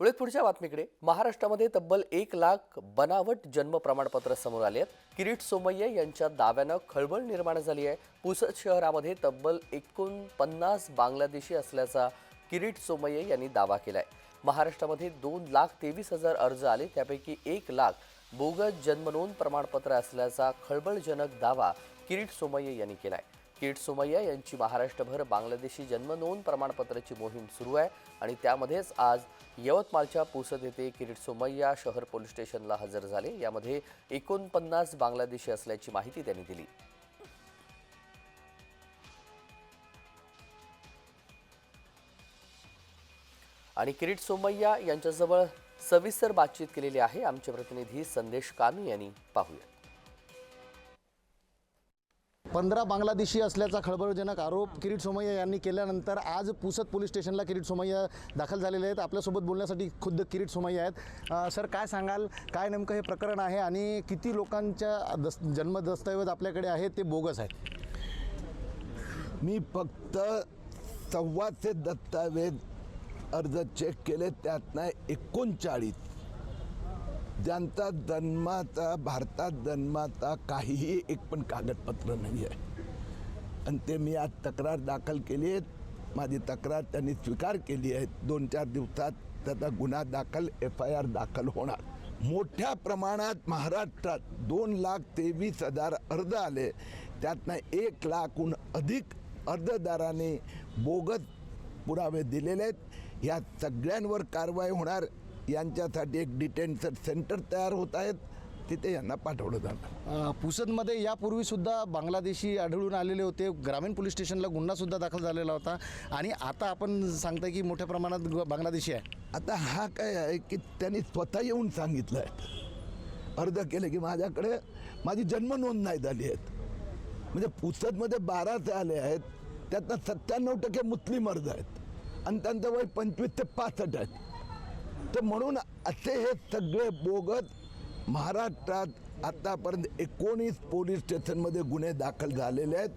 वळूयात पुढच्या बातमीकडे। महाराष्ट्रामध्ये तब्बल 1 लाख बनावट जन्म प्रमाणपत्र समोर आले आहेत। किरीट सोमय्या यांच्या दाव्यानं खळबळ निर्माण झाली आहे। पुसद शहरामध्ये तब्बल 49 बांगलादेशी असल्याचा किरीट सोमय्या यांनी दावा केलाय। महाराष्ट्रामध्ये 2,23,000 अर्ज आले, त्यापैकी 1 लाख बोगस जन्म नोंद प्रमाणपत्र असल्याचा खळबळजनक दावा किरीट सोमय्या यांनी केलाय। किरीट सोमय्या यांची महाराष्ट्रभर बांगलादेशी जन्म नोंद प्रमाणपत्राची मोहीम सुरू आहे आणि त्यामध्येच आज यवतमाळच्या पुसद येथे किरीट सोमय्या शहर पोलीस स्टेशनला हजर झाले। यामध्ये 49 बांगलादेशी असल्याची माहिती त्यांनी दिली। आणि किरीट सोमय्या यांच्याजवळ सविस्तर बातचीत केलेली आहे। आमचे प्रतिनिधी संदेश कानू यांनी पाहूया। 15 बांगलादेशी असल्याचा खळबळजनक आरोप किरीट सोमय्या यांनी केल्यानंतर आज पुसद पोलीस स्टेशनला किरीट सोमय्या दाखल झालेले आहेत। आपल्यासोबत बोलण्यासाठी खुद्द किरीट सोमय्या आहेत। सर, काय सांगाल, काय नेमकं हे प्रकरण आहे आणि किती लोकांच्या जन्म दस्तऐवज आपल्याकडे आहे ते बोगस आहे? मी फक्त 125 दस्तावेज अर्ज चेक केले, त्यातनं 39 ज्यांचा जन्माचा भारतात जन्माचा काहीही एक पण कागदपत्र नाही आहे आणि ते मी आज तक्रार दाखल केली आहे। माझी तक्रार त्यांनी स्वीकार केली आहे। 2-4 दिवसात त्याचा गुन्हा दाखल FIR दाखल होणार। मोठ्या प्रमाणात महाराष्ट्रात 2,23,000 अर्ज आले, त्यातनं 1 लाखहून अधिक अर्जदारांनी बोगस पुरावे दिलेले आहेत। या सगळ्यांवर कारवाई होणार। यांच्यासाठी एक डिटेन्शन सेंटर तयार होत आहेत, तिथे यांना पाठवलं जाणार। पुसदमध्ये यापूर्वी सुद्धा बांगलादेशी आढळून आलेले होते। ग्रामीण पोलीस स्टेशनला गुन्हा सुद्धा दाखल झालेला होता आणि आता आपण सांगताय की मोठ्या प्रमाणात बांगलादेशी आहे। आता हा काय आहे की त्यांनी स्वतः येऊन सांगितलं आहे, अर्ज केले की माझ्याकडे माझी जन्म नोंद नाही झाली आहेत। म्हणजे पुसदमध्ये 12 आले आहेत, त्यातनं 97% मुस्लिम अर्ज आहेत आणि त्यांचं वय 25 ते 65 आहेत। तर म्हणून असे हे सगळे बोगस महाराष्ट्रात आतापर्यंत 19 पोलीस स्टेशनमध्ये गुन्हे दाखल झालेले आहेत।